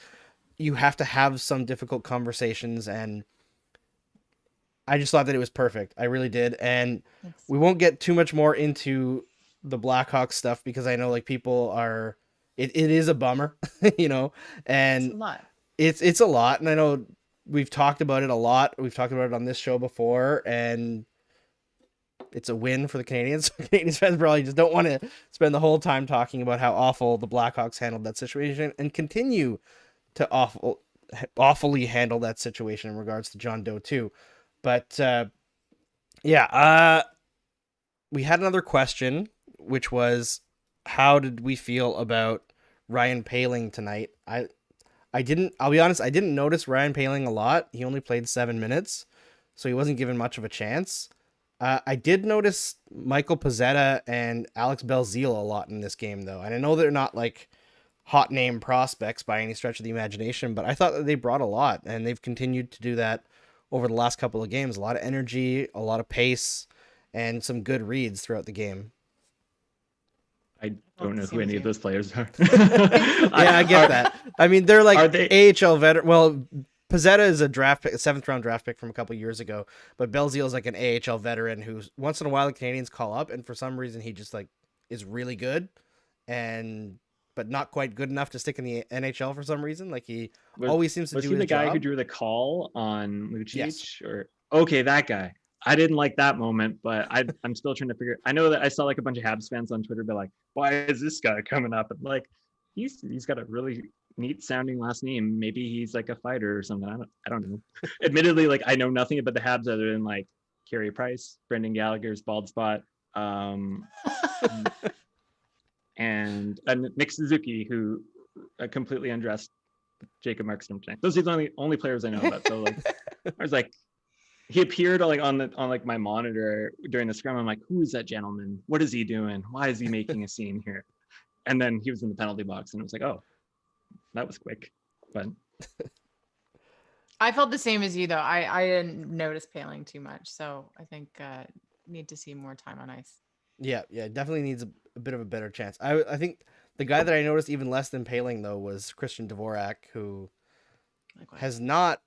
you have to have some difficult conversations, and I just thought that it was perfect. I really did. And Thanks. we won't get too much more into the Blackhawks stuff because I know like people are it is a bummer, It's a and lot. it's a lot, and I know we've talked about it a lot. We've talked about it on this show before, and it's a win for the Canadiens. Canadiens fans probably just don't want to spend the whole time talking about how awful the Blackhawks handled that situation and continue to awfully handle that situation in regards to John Doe too. But yeah, we had another question, which was, how did we feel about Ryan Poehling tonight? I didn't. I'll be honest. I didn't notice Ryan Poehling a lot. He only played 7 minutes, so he wasn't given much of a chance. I did notice Michael Pezzetta and Alex Belzile a lot in this game, though, and I know they're not like hot name prospects by any stretch of the imagination, but I thought that they brought a lot, and they've continued to do that over the last couple of games. A lot of energy, a lot of pace, and some good reads throughout the game. I Felt don't the know same who as any you. of those players are. Yeah, I get that. I mean, they're like Are they? AHL veteran. Well, Pezzetta is a draft pick, a 7th round draft pick from a couple years ago, but Belzile is like an AHL veteran who once in a while the Canadians call up, and for some reason he just like is really good, and but not quite good enough to stick in the NHL for some reason. Like he Was, always seems to was do he his the guy who job. drew the call on Yes. Lucic? Or okay, that guy. I didn't like that moment, but I'm still trying to figure. I know that I saw like a bunch of Habs fans on Twitter be like, "Why is this guy coming up?" And like, he's got a really neat sounding last name. Maybe he's like a fighter or something. I don't know. Admittedly, like I know nothing about the Habs other than like Carey Price, Brendan Gallagher's bald spot, and Nick Suzuki, who completely undressed Jacob Markstrom tonight. Those are the only players I know about. So like, I was like, he appeared like on like my monitor during the scrum. I'm like, who is that gentleman? What is he doing? Why is he making a scene here? And then he was in the penalty box, and it was like, oh, that was quick. But I felt the same as you though. I didn't notice Paling too much, so I think need to see more time on ice. Yeah, definitely needs a bit of a better chance. I think the guy that I noticed even less than Paling though was Christian Dvorak, who Likewise. has not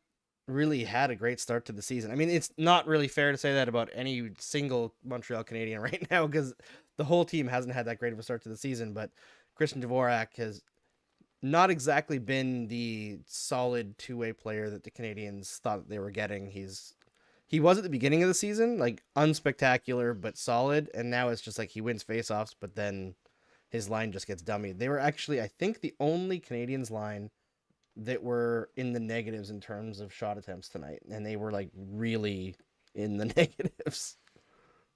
really had a great start to the season. I mean, it's not really fair to say that about any single Montreal Canadien right now because the whole team hasn't had that great of a start to the season. But Christian Dvorak has not exactly been the solid two-way player that the Canadiens thought they were getting. He was at the beginning of the season, like unspectacular but solid, and now it's just like he wins faceoffs, but then his line just gets dummied. They were actually, I think, the only Canadiens line that were in the negatives in terms of shot attempts tonight, and they were like really in the negatives.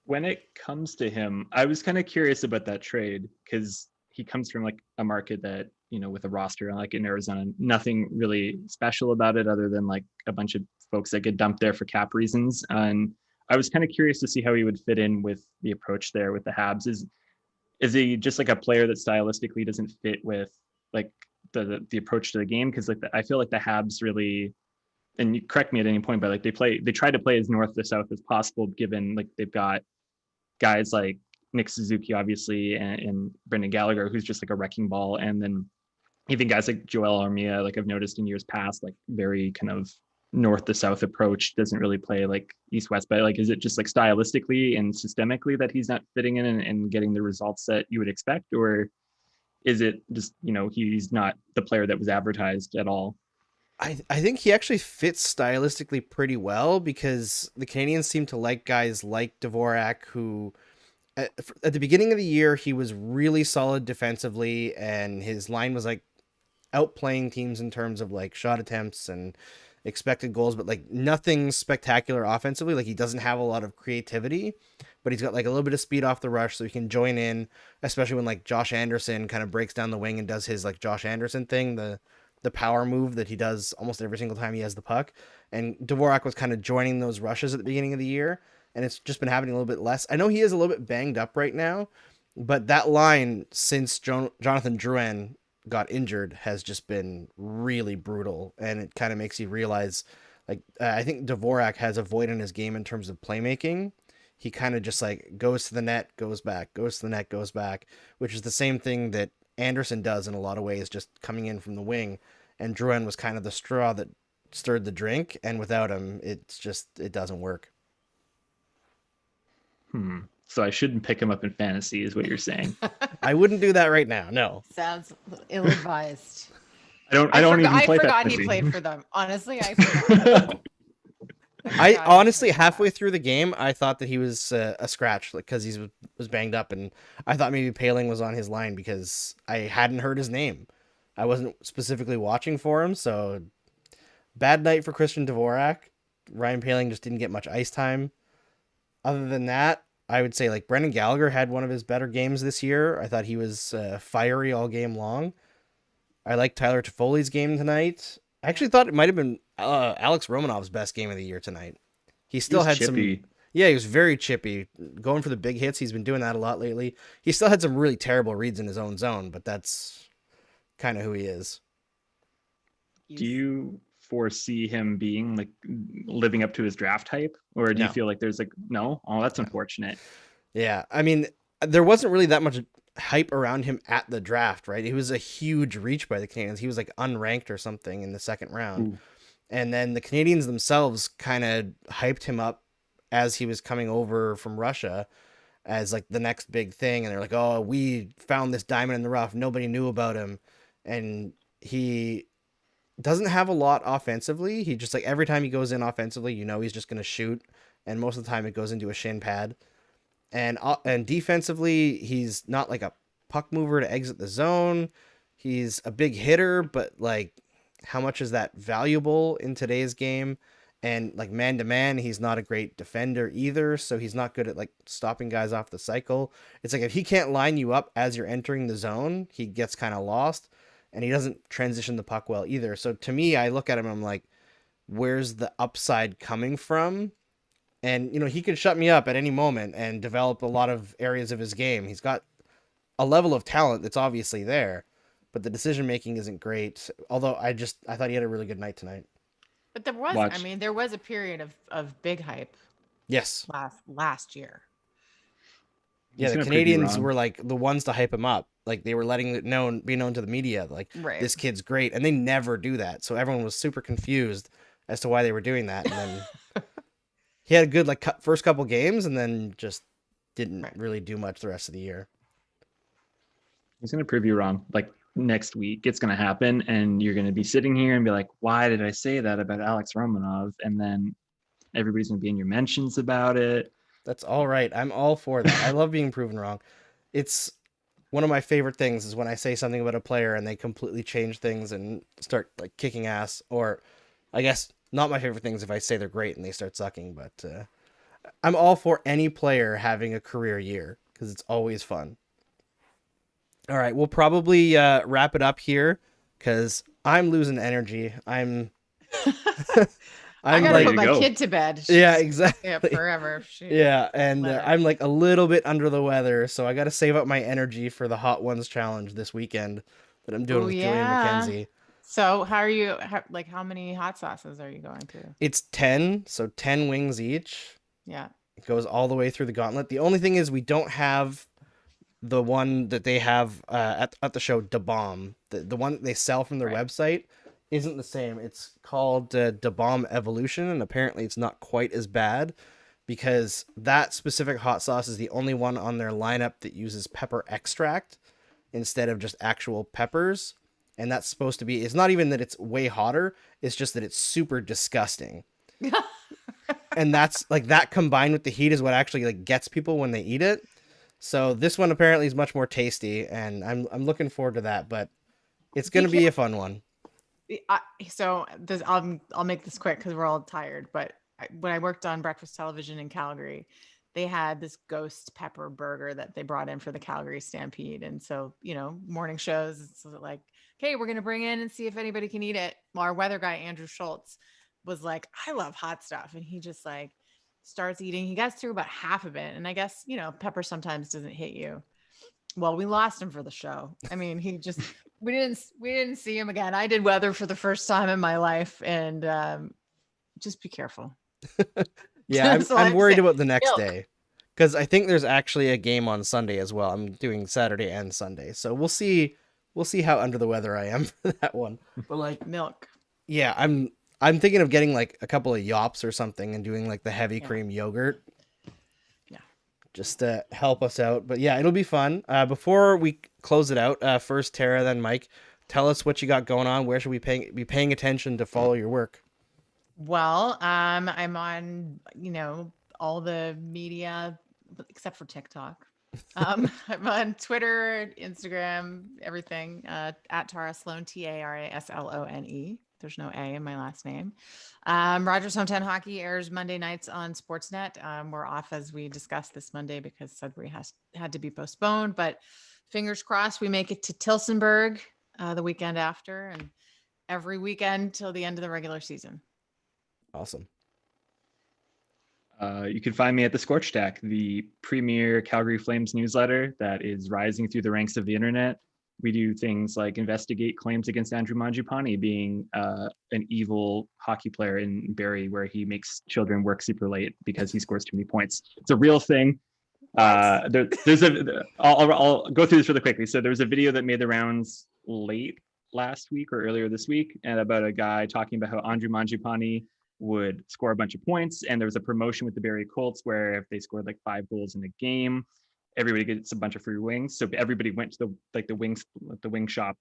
when it comes to him, I was kind of curious about that trade because he comes from like a market that, you know, with a roster like in Arizona, nothing really special about it other than like a bunch of folks that get dumped there for cap reasons. And I was kind of curious to see how he would fit in with the approach there with the Habs. Is he just like a player that stylistically doesn't fit with like the approach to the game? Because like I feel like the Habs really, and you correct me at any point, but like they try to play as north to south as possible, given like they've got guys like Nick Suzuki, obviously, and Brendan Gallagher, who's just like a wrecking ball. And then even guys like Joel Armia, like I've noticed in years past, like very kind of north to south approach, doesn't really play like east west. But like, is it just like stylistically and systemically that he's not fitting in and getting the results that you would expect? Or is it just, you know, he's not the player that was advertised at all? I think he actually fits stylistically pretty well because the Canadiens seem to like guys like Dvorak, who at the beginning of the year he was really solid defensively, and his line was like outplaying teams in terms of like shot attempts and expected goals, but like nothing spectacular offensively. Like he doesn't have a lot of creativity, but he's got like a little bit of speed off the rush, so he can join in, especially when like Josh Anderson kind of breaks down the wing and does his like Josh Anderson thing, the power move that he does almost every single time he has the puck. And Dvorak was kind of joining those rushes at the beginning of the year, and it's just been happening a little bit less. I know he is a little bit banged up right now, but that line since Jonathan Drouin got injured has just been really brutal, and it kind of makes you realize, like, I think Dvorak has a void in his game in terms of playmaking. He kind of just like goes to the net, goes back, goes to the net, goes back, which is the same thing that Anderson does in a lot of ways, just coming in from the wing. And Drouin was kind of the straw that stirred the drink, and without him, it doesn't work. So I shouldn't pick him up in fantasy, is what you're saying. I wouldn't do that right now. No. Sounds ill-advised. I don't even play forgot fantasy. he played for them. Honestly, I forgot. I honestly, halfway through the game, I thought that he was a scratch, like because he was banged up, and I thought maybe Paling was on his line because I hadn't heard his name. I wasn't specifically watching for him, so bad night for Christian Dvorak. Ryan Paling just didn't get much ice time. Other than that, I would say like Brendan Gallagher had one of his better games this year. I thought he was fiery all game long. I liked Tyler Toffoli's game tonight. I actually thought it might have been Alex Romanov's best game of the year tonight. He still had chippy. some. Yeah, he was very chippy, going for the big hits. He's been doing that a lot lately. He still had some really terrible reads in his own zone, but that's kind of who he is. Do you foresee him being like living up to his draft hype, or do you feel like there's like no? Oh, that's unfortunate. Yeah, I mean, there wasn't really that much hype around him at the draft, right? He was a huge reach by the Canadiens. He was like unranked or something in the second round. Ooh. And then the Canadiens themselves kind of hyped him up as he was coming over from Russia as like the next big thing. And they're like, oh, we found this diamond in the rough. Nobody knew about him. And he doesn't have a lot offensively. He just like every time he goes in offensively, you know, he's just going to shoot. And most of the time it goes into a shin pad. And defensively, he's not like a puck mover to exit the zone. He's a big hitter, but like how much is that valuable in today's game? And like man to man, he's not a great defender either. So he's not good at like stopping guys off the cycle. It's like if he can't line you up as you're entering the zone, he gets kind of lost, and he doesn't transition the puck well either. So to me, I look at him, I'm like, where's the upside coming from? And, you know, he could shut me up at any moment and develop a lot of areas of his game. He's got a level of talent that's obviously there, but the decision making isn't great. Although I thought he had a really good night tonight. But there was, Watch. I mean, there was a period of big hype Yes. last year. Yeah, He's the gonna prove you Canadiens wrong. were like the ones to hype him up. Like they were letting it be known to the media, like Right. this kid's great, and they never do that. So everyone was super confused as to why they were doing that. And then he had a good like first couple games, and then just didn't Right. really do much the rest of the year. He's gonna prove you wrong. Like next week, it's gonna happen, and you're gonna be sitting here and be like, "Why did I say that about Alex Romanov?" And then everybody's gonna be in your mentions about it. That's all right. I'm all for that. I love being proven wrong. It's one of my favorite things is when I say something about a player and they completely change things and start like kicking ass. Or, I guess not my favorite things if I say they're great and they start sucking. But I'm all for any player having a career year because it's always fun. All right, we'll probably wrap it up here because I'm losing energy. I'm I gotta ready put to my go. kid to bed. Yeah, She's exactly. up forever. Yeah, and Let her. I'm like a little bit under the weather, so I got to save up my energy for the Hot Ones challenge this weekend that I'm doing Oh, with Julian yeah. McKenzie. So how are you? How many hot sauces are you going to? It's 10, so 10 wings each. Yeah. It goes all the way through the gauntlet. The only thing is we don't have the one that they have at the show, Da Bomb. The one that they sell from their Right. website isn't the same. It's called Da Bomb Evolution, and apparently it's not quite as bad because that specific hot sauce is the only one on their lineup that uses pepper extract instead of just actual peppers. And that's supposed to be, it's not even that it's way hotter, it's just that it's super disgusting. And that's like that combined with the heat is what actually like gets people when they eat it. So this one apparently is much more tasty, and I'm looking forward to that. But it's gonna be a fun one. So this, I'll make this quick because we're all tired. But when I worked on breakfast television in Calgary, they had this ghost pepper burger that they brought in for the Calgary Stampede. And so, morning shows, it's like, okay, we're gonna bring in and see if anybody can eat it. Well, our weather guy Andrew Schultz was like, I love hot stuff, and he just like starts eating. He gets through about half of it, and I guess pepper sometimes doesn't hit you. Well, we lost him for the show. I mean, he just we didn't see him again. I did weather for the first time in my life, and just be careful. Yeah, That's all I'm I'm worried saying. about the next Milk. day because I think there's actually a game on Sunday as well. I'm doing Saturday and Sunday, so we'll see how under the weather I am for that one. But like, Milk. yeah, I'm thinking of getting like a couple of yops or something and doing like the heavy Yeah. cream yogurt. Yeah. Just to help us out. But yeah, it'll be fun. Before we close it out, first Tara, then Mike, tell us what you got going on. Where should we be paying attention to follow your work? Well, I'm on, all the media except for TikTok. I'm on Twitter, Instagram, everything, at Tara Slone, TARASLONE. There's no A in my last name. Rogers Hometown Hockey airs Monday nights on Sportsnet. We're off as we discussed this Monday because Sudbury had to be postponed, but fingers crossed we make it to Tillsonburg the weekend after, and every weekend till the end of the regular season. Awesome. You can find me at the Scorchstack, the premier Calgary Flames newsletter that is rising through the ranks of the internet. We do things like investigate claims against Andrew Mangiapane being an evil hockey player in Barrie, where he makes children work super late because he scores too many points. It's a real thing. I'll go through this really quickly. So there was a video that made the rounds late last week or earlier this week, and about a guy talking about how Andrew Mangiapane would score a bunch of points, and there was a promotion with the Barrie Colts where if they scored like 5 goals in a game, everybody gets a bunch of free wings. So everybody went to the wing shop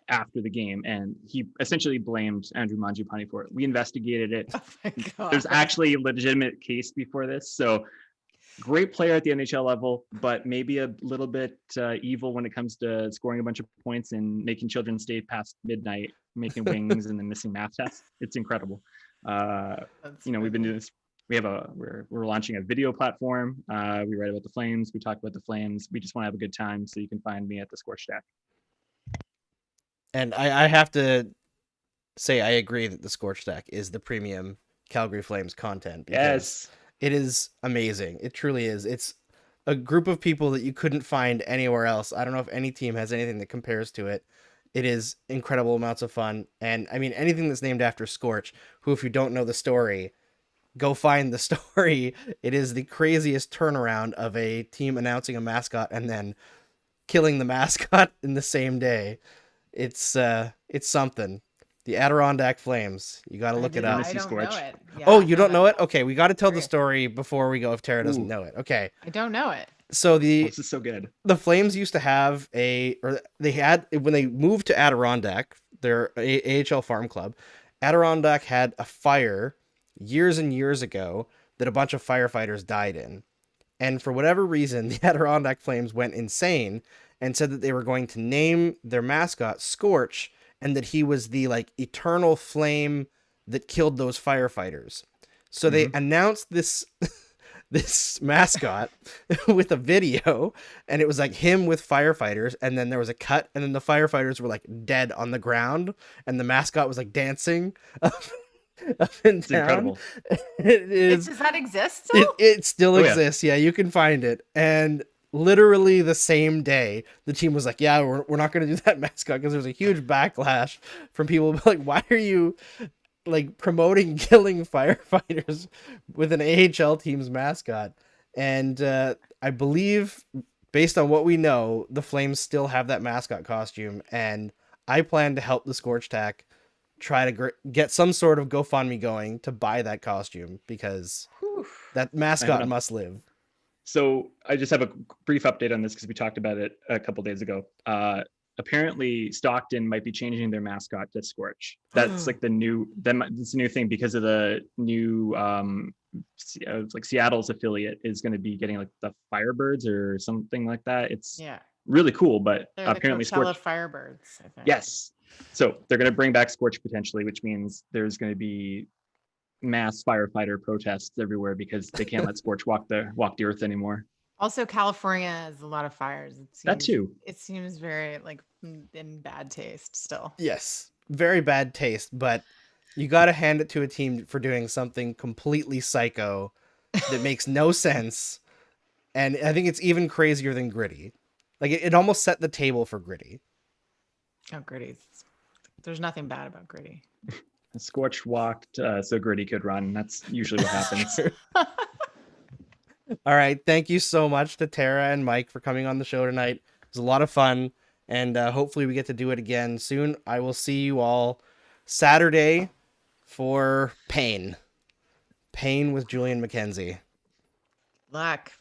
after the game, and he essentially blamed Andrew Mangiapane for it. We investigated it. Oh my God. There's actually a legitimate case before this. So great player at the NHL level, but maybe a little bit evil when it comes to scoring a bunch of points and making children stay past midnight, making wings and then missing math tests. It's incredible. We've been doing this. We're launching a video platform. We write about the Flames. We talk about the Flames. We just want to have a good time. So you can find me at the Scorchstack. And I have to say I agree that the Scorchstack is the premium Calgary Flames content. Yes. It is amazing. It truly is. It's a group of people that you couldn't find anywhere else. I don't know if any team has anything that compares to it. It is incredible amounts of fun. And I mean, anything that's named after Scorch, who, if you don't know the story, go find the story. It is the craziest turnaround of a team announcing a mascot and then killing the mascot in the same day. It's something. The Adirondack Flames. You got to look it up. Fantasy I don't Scorch. know it. Yeah, Oh, you don't no. know it? Okay, we got to tell the Great. story before we go if Tara doesn't Ooh. know it. Okay. I don't know it. So This is so good. the Flames used to have when they moved to Adirondack, their AHL farm club, Adirondack had a fire years and years ago that a bunch of firefighters died in. And for whatever reason, the Adirondack Flames went insane and said that they were going to name their mascot Scorch and that he was the like eternal flame that killed those firefighters. So they announced this this mascot with a video, and it was like him with firefighters, and then there was a cut, and then the firefighters were like dead on the ground, and the mascot was like dancing up in It's town. incredible. It is. Does that exist still? It still Oh, yeah. exists. Yeah, you can find it. And literally the same day, the team was like, yeah, we're not going to do that mascot because there's a huge backlash from people like, why are you like promoting killing firefighters with an AHL team's mascot? And I believe, based on what we know, the Flames still have that mascot costume. And I plan to help the Scorchstack try to get some sort of GoFundMe going to buy that costume because that mascot enough. must live. So I just have a brief update on this because we talked about it a couple days ago. Apparently, Stockton might be changing their mascot to Scorch. That's like it's a new thing because of the new it's like Seattle's affiliate is going to be getting like the Firebirds or something like that. It's Yeah. really cool, but They're apparently the Coachella Scorch. Firebirds, I think. Yes. So they're going to bring back Scorch potentially, which means there's going to be mass firefighter protests everywhere because they can't let Scorch walk the earth anymore. Also, California has a lot of fires. That too. It seems very like in bad taste still. Yes, very bad taste, but you got to hand it to a team for doing something completely psycho that makes no sense. And I think it's even crazier than Gritty. Like it almost set the table for Gritty. Oh, Gritty. There's nothing bad about Gritty. Scorch walked so Gritty could run. That's usually what happens. All right. Thank you so much to Tara and Mike for coming on the show tonight. It was a lot of fun. And hopefully we get to do it again soon. I will see you all Saturday for Pain. Pain with Julian McKenzie. Luck.